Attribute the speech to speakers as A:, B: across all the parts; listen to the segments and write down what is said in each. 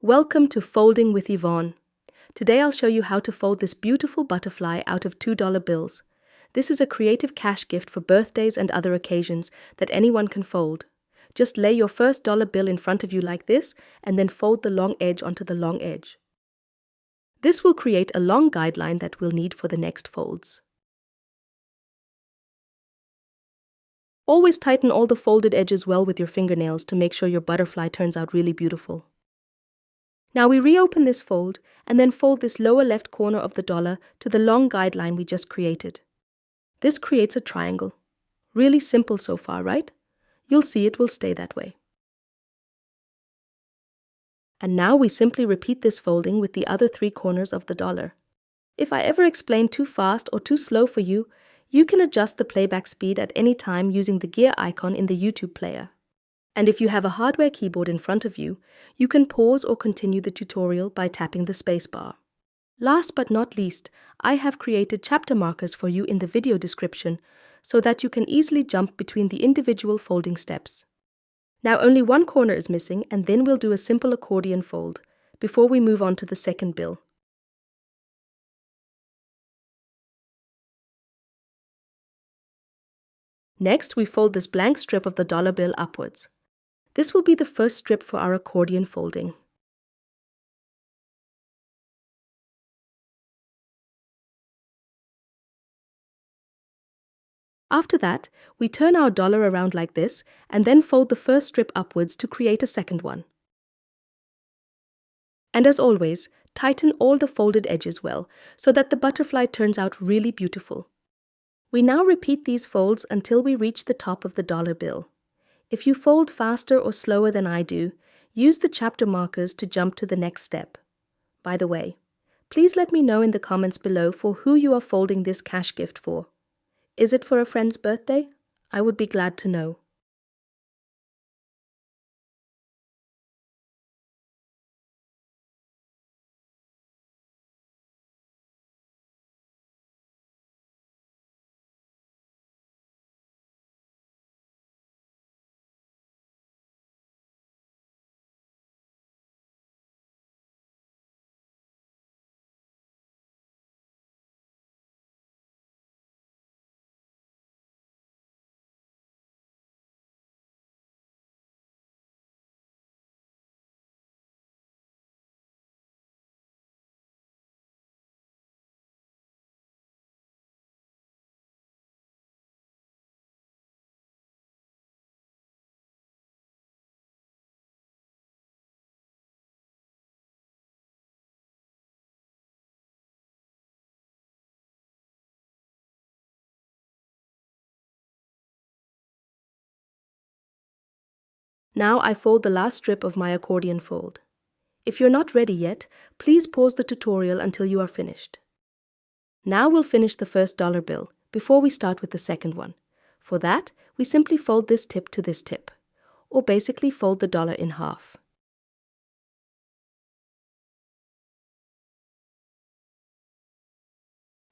A: Welcome to Folding with Yvonne. Today I'll show you how to fold this beautiful butterfly out of $2 bills. This is a creative cash gift for birthdays and other occasions that anyone can fold. Just lay your first dollar bill in front of you like this and then fold the long edge onto the long edge. This will create a long guideline that we'll need for the next folds. Always tighten all the folded edges well with your fingernails to make sure your butterfly turns out really beautiful. Now we reopen this fold and then fold this lower left corner of the dollar to the long guideline we just created. This creates a triangle. Really simple so far, right? You'll see it will stay that way. And now we simply repeat this folding with the other 3 corners of the dollar. If I ever explain too fast or too slow for you, you can adjust the playback speed at any time using the gear icon in the YouTube player. And if you have a hardware keyboard in front of you, you can pause or continue the tutorial by tapping the spacebar. Last but not least, I have created chapter markers for you in the video description so that you can easily jump between the individual folding steps. Now only one corner is missing, and then we'll do a simple accordion fold before we move on to the second bill. Next, we fold this blank strip of the dollar bill upwards. This will be the first strip for our accordion folding. After that, we turn our dollar around like this and then fold the first strip upwards to create a second one. And as always, tighten all the folded edges well so that the butterfly turns out really beautiful. We now repeat these folds until we reach the top of the dollar bill. If you fold faster or slower than I do, use the chapter markers to jump to the next step. By the way, please let me know in the comments below for who you are folding this cash gift for. Is it for a friend's birthday? I would be glad to know. Now I fold the last strip of my accordion fold. If you're not ready yet, please pause the tutorial until you are finished. Now we'll finish the first dollar bill before we start with the second one. For that, we simply fold this tip to this tip, or basically fold the dollar in half.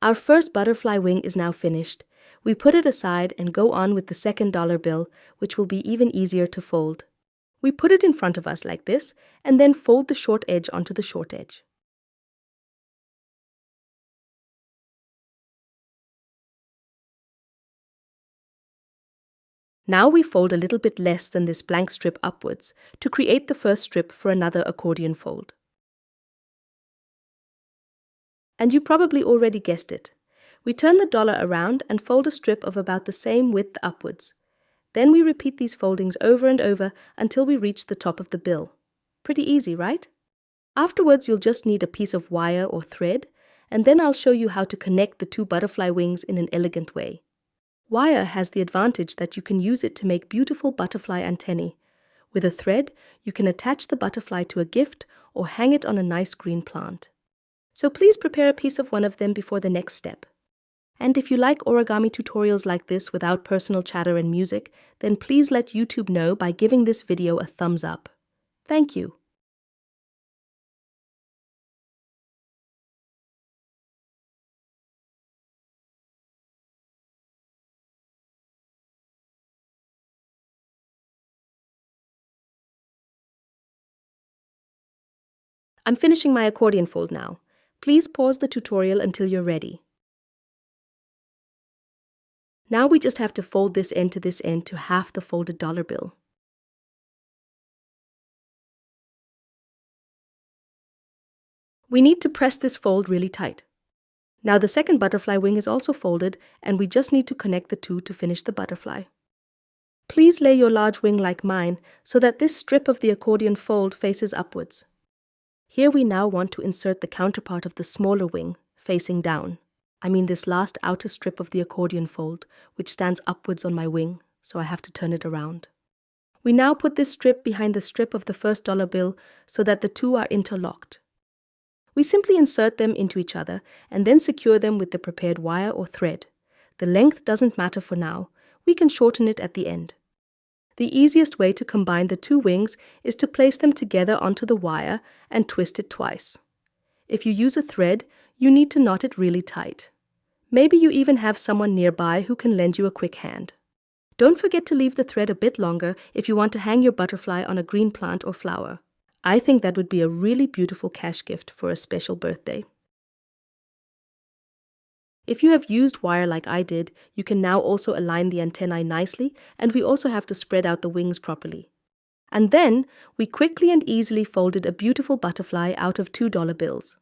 A: Our first butterfly wing is now finished. We put it aside and go on with the second dollar bill, which will be even easier to fold. We put it in front of us like this, and then fold the short edge onto the short edge. Now we fold a little bit less than this blank strip upwards to create the first strip for another accordion fold. And you probably already guessed it. We turn the dollar around and fold a strip of about the same width upwards. Then we repeat these foldings over and over until we reach the top of the bill. Pretty easy, right? Afterwards, you'll just need a piece of wire or thread, and then I'll show you how to connect the 2 butterfly wings in an elegant way. Wire has the advantage that you can use it to make beautiful butterfly antennae. With a thread, you can attach the butterfly to a gift or hang it on a nice green plant. So please prepare a piece of one of them before the next step. And if you like origami tutorials like this without personal chatter and music, then please let YouTube know by giving this video a thumbs up. Thank you. I'm finishing my accordion fold now. Please pause the tutorial until you're ready. Now we just have to fold this end to this end to half the folded dollar bill. We need to press this fold really tight. Now the second butterfly wing is also folded, and we just need to connect the two to finish the butterfly. Please lay your large wing like mine so that this strip of the accordion fold faces upwards. Here we now want to insert the counterpart of the smaller wing, facing down. I mean this last outer strip of the accordion fold, which stands upwards on my wing, so I have to turn it around. We now put this strip behind the strip of the first dollar bill so that the two are interlocked. We simply insert them into each other and then secure them with the prepared wire or thread. The length doesn't matter for now. We can shorten it at the end. The easiest way to combine the two wings is to place them together onto the wire and twist it twice. If you use a thread, you need to knot it really tight. Maybe you even have someone nearby who can lend you a quick hand. Don't forget to leave the thread a bit longer if you want to hang your butterfly on a green plant or flower. I think that would be a really beautiful cash gift for a special birthday. If you have used wire like I did, you can now also align the antennae nicely, and we also have to spread out the wings properly. And then, we quickly and easily folded a beautiful butterfly out of $2 bills.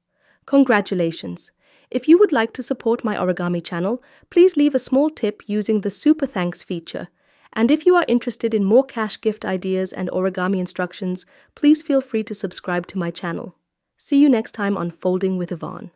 A: Congratulations! If you would like to support my origami channel, please leave a small tip using the Super Thanks feature. And if you are interested in more cash gift ideas and origami instructions, please feel free to subscribe to my channel. See you next time on Folding with Yvonne.